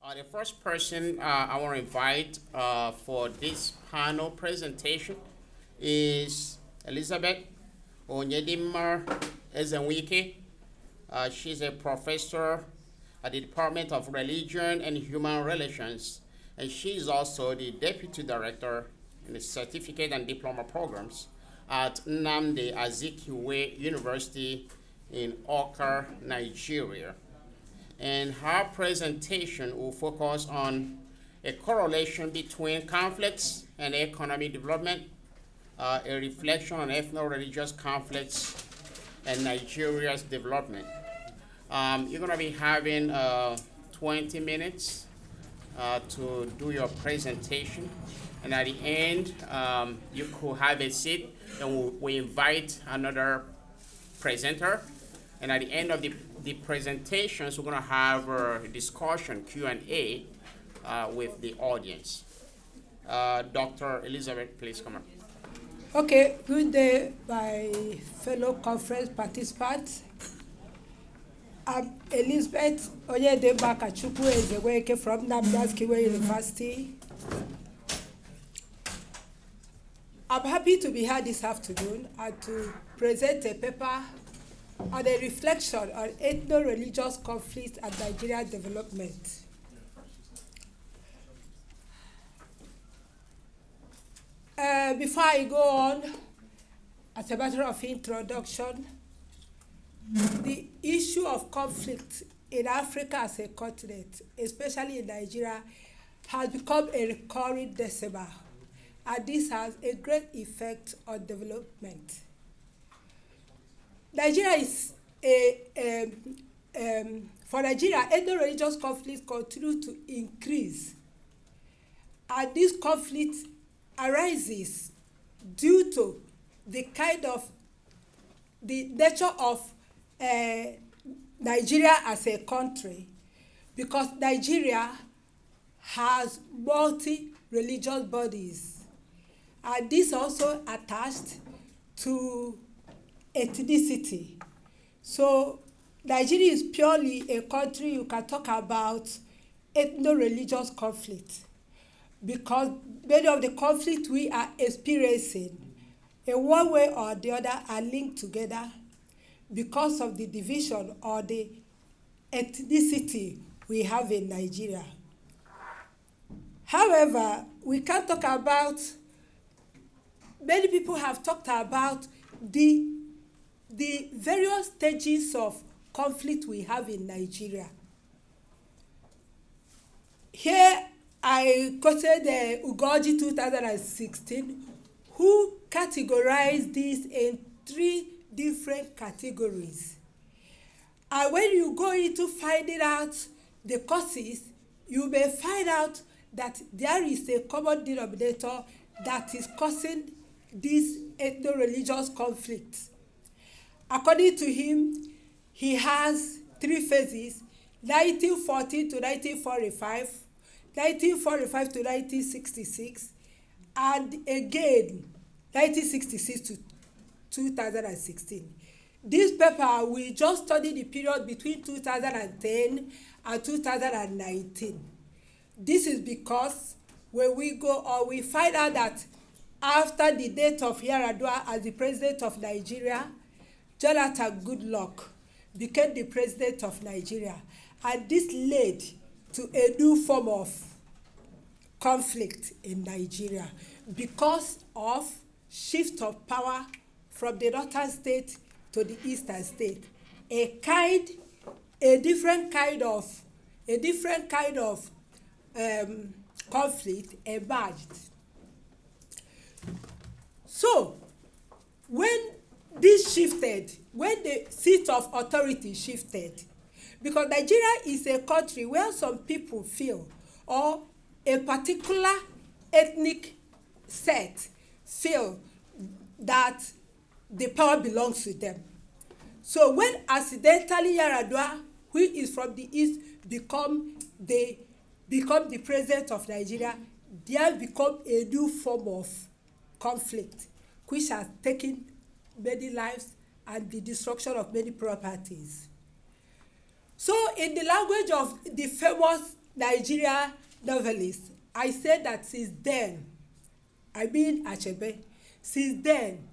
The first person I want to invite for this panel presentation is Elizabeth Onyedinma Ezenweke. She's a professor at the Department of Religion and Human Relations, and she's also the Deputy Director in the Certificate and Diploma programs at Nnamdi Azikiwe University in Awka, Nigeria. And her presentation will focus on a correlation between conflicts and economic development, a reflection on ethno-religious conflicts and Nigeria's development. You're going to be having 20 minutes to do your presentation. And at the end, you could have a seat, and we invite another presenter. And at the end of the presentations, we're going to have a discussion, Q&A, with the audience. Dr. Elizabeth, please come up. Okay, good day, my fellow conference participants. I'm Elizabeth Onyedinma Ezenweke from Nnamdi Azikiwe University. I'm happy to be here this afternoon and to present a paper on a reflection on ethno-religious conflicts and Nigerian development. Before I go on, as a matter of introduction, the issue of conflict in Africa as a continent, especially in Nigeria, has become a recurring decimal, and this has a great effect on development. Nigeria is for Nigeria, ethno-religious conflicts continue to increase, and this conflict arises due to the nature of Nigeria as a country, because Nigeria has multi-religious bodies, and this also attached to ethnicity. So Nigeria is purely a country you can talk about ethno-religious conflict, because many of the conflicts we are experiencing in one way or the other are linked together because of the division or the ethnicity we have in Nigeria. However, we can talk about, many people have talked about the various stages of conflict we have in Nigeria. Here I quoted Ugoji 2016, who categorized this in 3 different categories. And when you go into finding out the causes, you may find out that there is a common denominator that is causing this ethno-religious conflict. According to him, he has 3 phases: 1914 to 1945, 1945 to 1966, and again 1966 to 2016. This paper, we just study the period between 2010 and 2019. This is because when we go on, we find out that after the death of Yar'Adua as the president of Nigeria, Jonathan Goodluck became the president of Nigeria, and this led to a new form of conflict in Nigeria because of shift of power from the northern state to the eastern state. A different kind of conflict emerged. So when this shifted, when the seat of authority shifted, because Nigeria is a country where some people feel, or a particular ethnic set feel, that the power belongs to them. So when accidentally Yar'Adua, who is from the east, become the president of Nigeria, there become a new form of conflict, which has taken many lives and the destruction of many properties. So in the language of the famous Nigeria novelist, I said that since then, I mean Achebe, since then,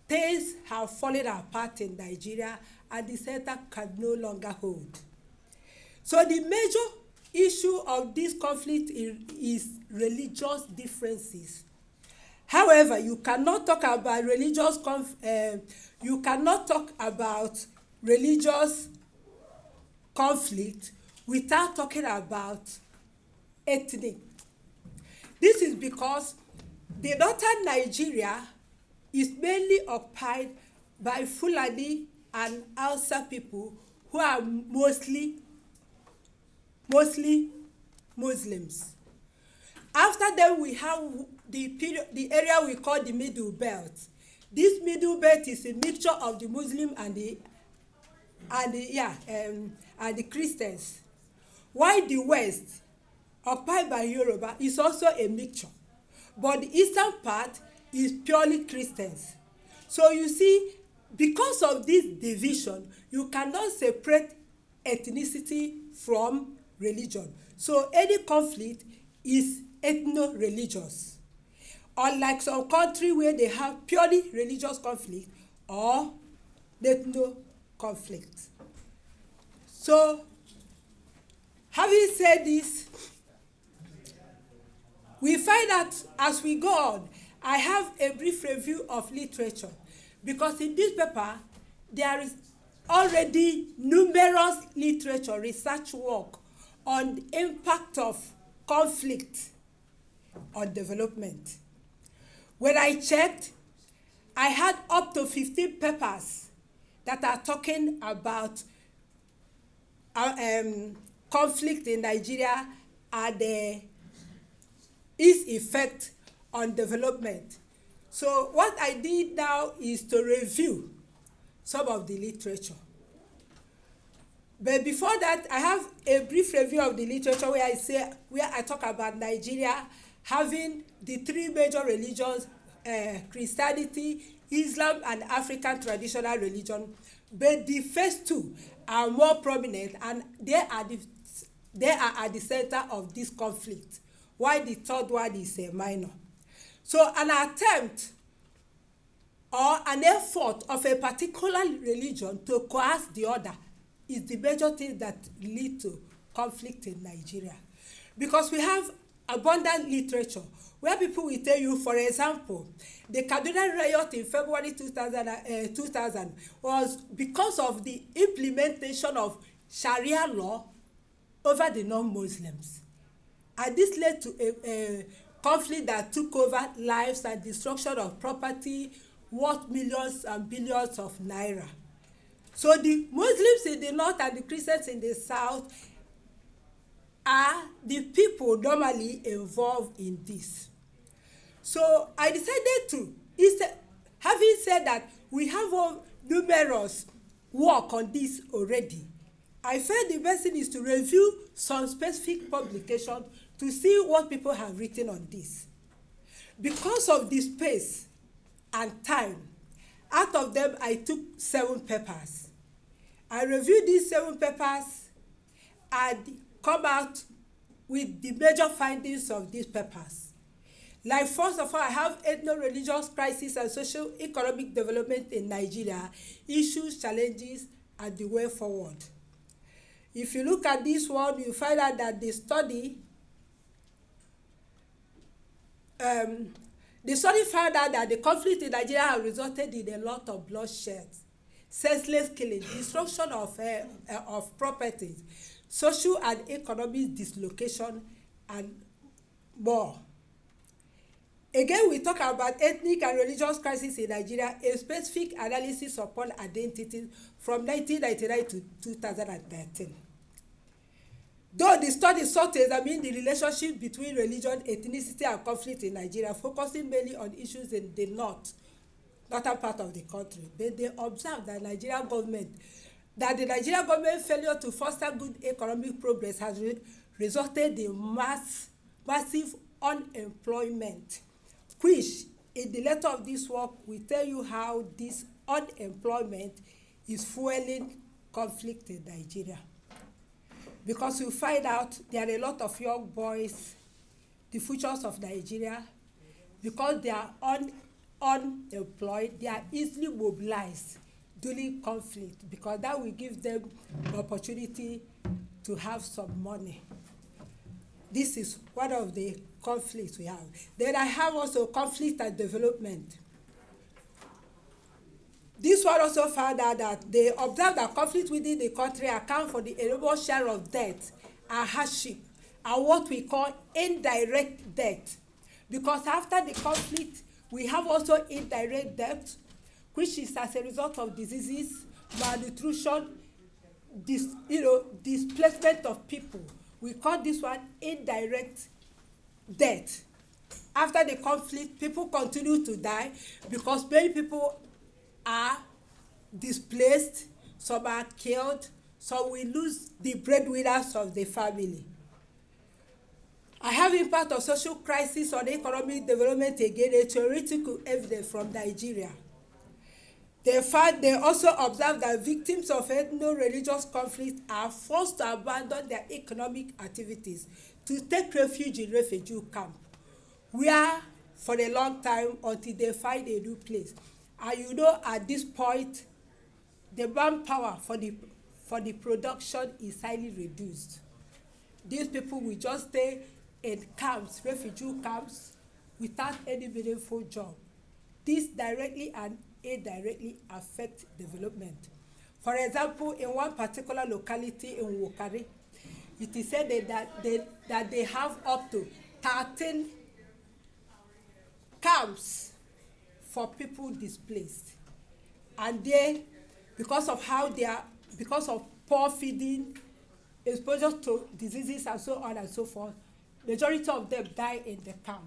things have fallen apart in Nigeria and the center can no longer hold. So the major issue of this conflict is religious differences. However, you cannot talk about religious conflict without talking about ethnic. This is because the northern Nigeria is mainly occupied by Fulani and Hausa people who are mostly Muslims. After them, we have the area we call the Middle Belt. This Middle Belt is a mixture of the Muslim and the Christians. While the West, occupied by Yoruba, is also a mixture. But the eastern part is purely Christians. So you see, because of this division, you cannot separate ethnicity from religion. So any conflict is ethno-religious. Unlike some country where they have purely religious conflict or ethno conflict. So, having said this, we find that as we go on, I have a brief review of literature, because in this paper, there is already numerous literature, research work on the impact of conflict on development. When I checked, I had up to 15 papers that are talking about conflict in Nigeria and its effect on development. So what I did now is to review some of the literature. But before that, I have a brief review of the literature where I talk about Nigeria having the three major religions, Christianity, Islam, and African traditional religion. But the first two are more prominent, and they are at the center of this conflict, while the third one is minor. So an attempt or an effort of a particular religion to coerce the other is the major thing that lead to conflict in Nigeria. Because we have abundant literature where people will tell you, for example, the Kaduna riot in February 2000 was because of the implementation of Sharia law over the non-Muslims. And this led to a conflict that took over lives and destruction of property worth millions and billions of naira. So the Muslims in the north and the Christians in the south are the people normally involved in this. So I decided to, having said that we have numerous work on this already, I felt the best thing is to review some specific publications to see what people have written on this. Because of the space and time, out of them I took 7 papers. I reviewed these 7 papers and come out with the major findings of these papers. Like, first of all, I have ethno-religious crisis and socio-economic development in Nigeria, issues, challenges, and the way forward. If you look at this one, you find out that the study found out that the conflict in Nigeria has resulted in a lot of bloodshed, senseless killing, destruction of properties, social and economic dislocation, and more. Again, we talk about ethnic and religious crisis in Nigeria, a specific analysis upon identity from 1999 to 2013. Though the study sought to examine the relationship between religion, ethnicity, and conflict in Nigeria, focusing mainly on issues in the northern part of the country, but they observed that the Nigerian government failure to foster good economic progress has resulted in massive unemployment, which in the letter of this work we tell you how this unemployment is fueling conflict in Nigeria. because you find out there are a lot of young boys, the futures of Nigeria, because they are unemployed, they are easily mobilized during conflict, because that will give them the opportunity to have some money. This is one of the conflicts we have. Then I have also conflict and development. This one also found out that they observed that conflict within the country account for the enormous share of debt and hardship and what we call indirect debt. Because after the conflict, we have also indirect debt, which is as a result of diseases, malnutrition, displacement of people. We call this one indirect debt. After the conflict, people continue to die because many people are displaced, some are killed, so we lose the breadwinners of the family. I have impact of social crisis on economic development again, a theoretical evidence from Nigeria. They also observe that victims of ethno-religious conflict are forced to abandon their economic activities to take refuge in refugee camp, where for a long time until they find a new place. And at this point, the manpower for the production is highly reduced. These people will just stay in camps, refugee camps, without any meaningful job. This directly and indirectly affect development. For example, in one particular locality in Wokari, it is said that they have up to 13 camps for people displaced. And they, because of poor feeding, exposure to diseases and so on and so forth, majority of them die in the camp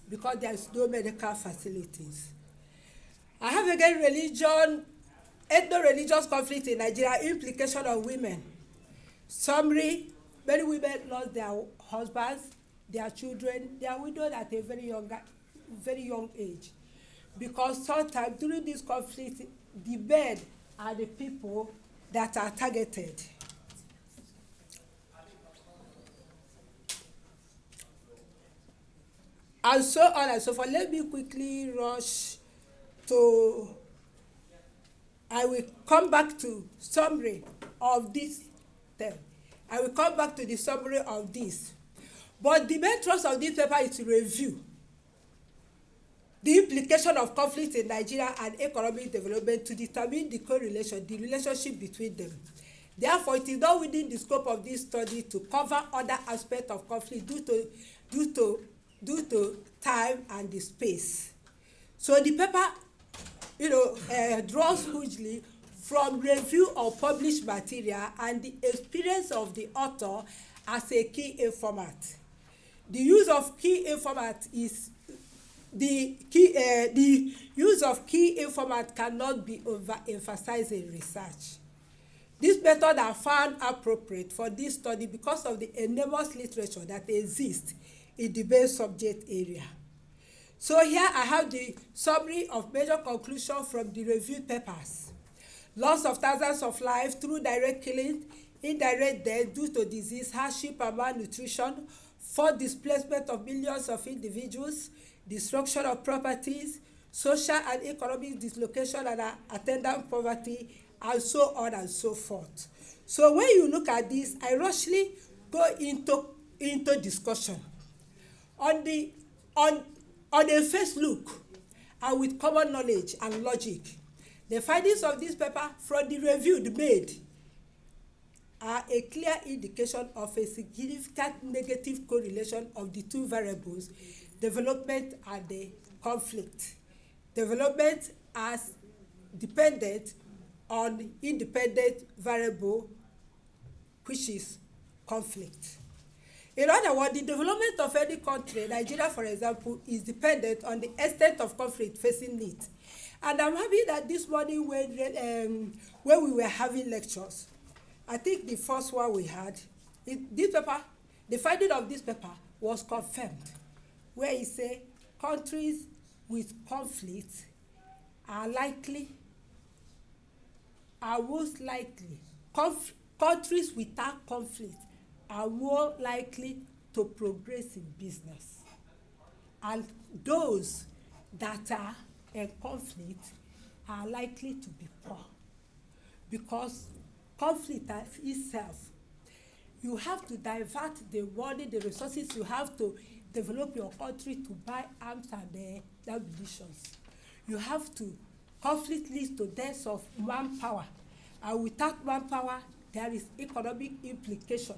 because there is no medical facilities. I have again ethno-religious conflict in Nigeria, implication of women. Summary, many women lost their husbands, their children, their widows at a very young age. Because sometimes during this conflict, the men are the people that are targeted. And so on and so forth. Let me quickly rush to, I will come back to summary of this term. I will come back to the summary of this. But the main thrust of this paper is to review the implication of conflict in Nigeria and economic development to determine the correlation, the relationship between them. Therefore, it is not within the scope of this study to cover other aspects of conflict due to time and the space. So the paper, draws hugely from review of published material and the experience of the author as a key informant. The use of key informant is the use of key informant cannot be overemphasized in research. These methods are found appropriate for this study because of the enormous literature that exists in the main subject area. So here I have the summary of major conclusions from the reviewed papers. Loss of thousands of lives through direct killing, indirect death due to disease, hardship and malnutrition, forced displacement of millions of individuals, destruction of properties, social and economic dislocation and attendant poverty, and so on and so forth. So when you look at this, I rushly go into discussion. On a first look, and with common knowledge and logic, the findings of this paper from the review made are a clear indication of a significant negative correlation of the two variables, development and the conflict. Development as dependent on independent variable, which is conflict. In other words, the development of any country, Nigeria for example, is dependent on the extent of conflict facing it. And I'm happy that this morning when we were having lectures, I think the first one we had, the finding of this paper was confirmed, where it said countries with conflict are most likely, countries without conflict are more likely to progress in business. And those that are in conflict are likely to be poor. Because conflict itself, you have to divert the money, the resources you have to develop your country to buy arms and ammunitions. You have to, conflict leads to deaths of manpower. And without manpower, there is economic implication.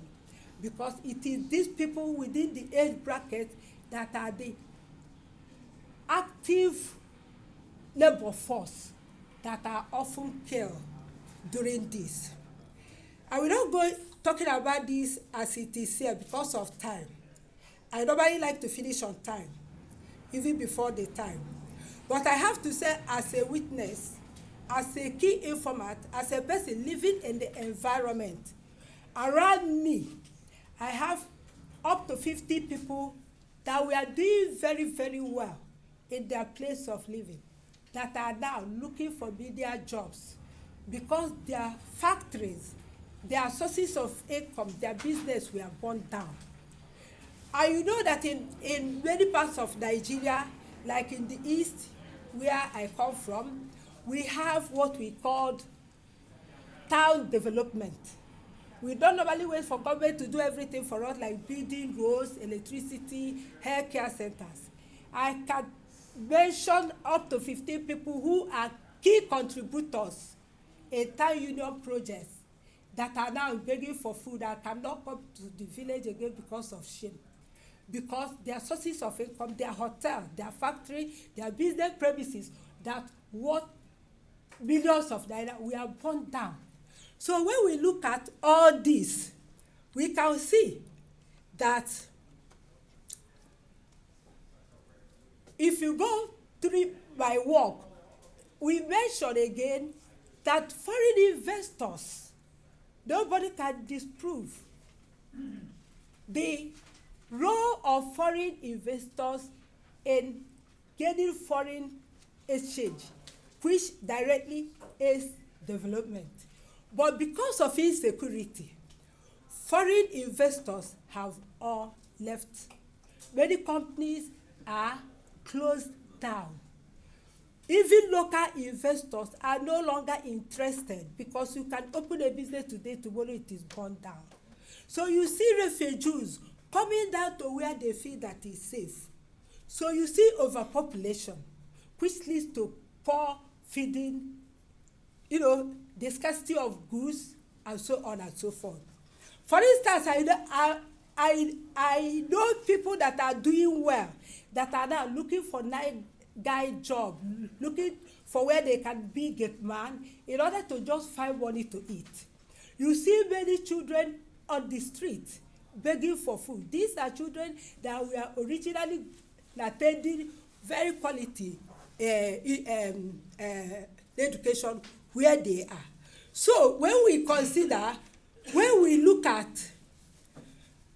Because it is these people within the age bracket that are the active labor force that are often killed during this. I will not go talking about this as it is here because of time. I normally like to finish on time, even before the time. But I have to say, as a witness, as a key informant, as a person living in the environment, around me, I have up to 50 people that were doing very, very well in their place of living, that are now looking for media jobs because their factories, their sources of income, their business were burned down. And you know that in many parts of Nigeria, like in the east, where I come from, we have what we call town development. We don't normally wait for government to do everything for us, like building roads, electricity, healthcare centers. I can mention up to 15 people who are key contributors in town union projects that are now begging for food and cannot come to the village again because of shame. Because their sources of income, their hotel, their factory, their business premises, that worth millions of naira, we are burned down. So when we look at all this, we can see that if you go through my work, we mention again that foreign investors, nobody can disprove the role of foreign investors in gaining foreign exchange, which directly aids development. But because of insecurity, foreign investors have all left. Many companies are closed down. Even local investors are no longer interested because you can open a business today, tomorrow it is burned down. So you see refugees coming down to where they feel that is safe. So you see overpopulation, which leads to poor feeding, the scarcity of goods, and so on and so forth. For instance, I know people that are doing well, that are now looking for night guy job, looking for where they can be gate man in order to just find money to eat. You see many children on the street begging for food. These are children that were originally attending very quality education where they are. So when we look at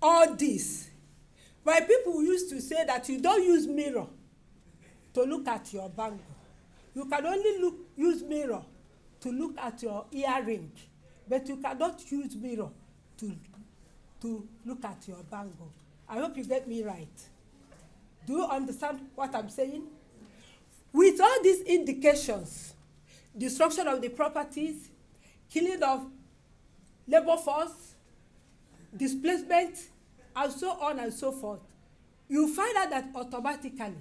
all this, my people used to say that you don't use mirror to look at your bangle. You can only use mirror to look at your earring, but you cannot use mirror to look at your bangle. I hope you get me right. Do you understand what I'm saying? With all these indications, destruction of the properties, killing of labor force, displacement, and so on and so forth, you find out that automatically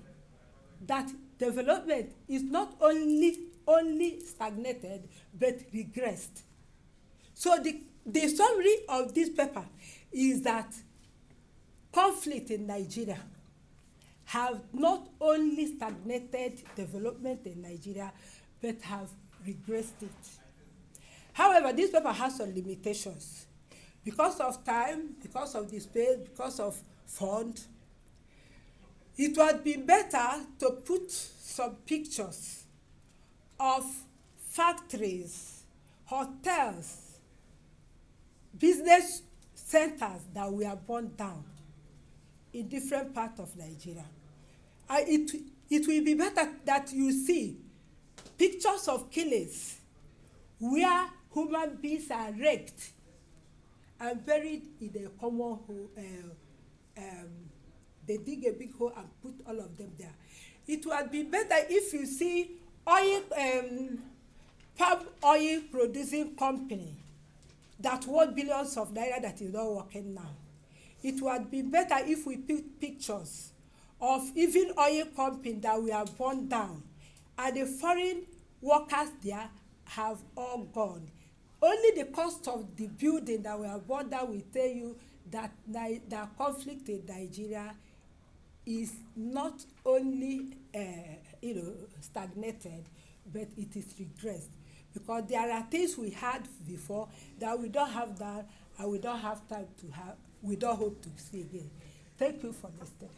that development is not only stagnated, but regressed. So the summary of this paper is that conflict in Nigeria have not only stagnated development in Nigeria, but have regressed it. However, this paper has some limitations. Because of time, because of the space, because of fund, it would be better to put some pictures of factories, hotels, business centers that were burned down in different parts of Nigeria. It will be better that you see pictures of killings where human beings are raped and buried in a common hole. They dig a big hole and put all of them there. It would be better if you see oil, palm oil producing company that worth billions of naira that is not working now. It would be better if we pick pictures of even oil company that we have burned down, and the foreign workers there have all gone. Only the cost of the building that we have burned down will tell you that the conflict in Nigeria is not only stagnated, but it is regressed, because there are things we had before that we don't have that, and we don't have time to have, we don't hope to see again. Thank you for listening.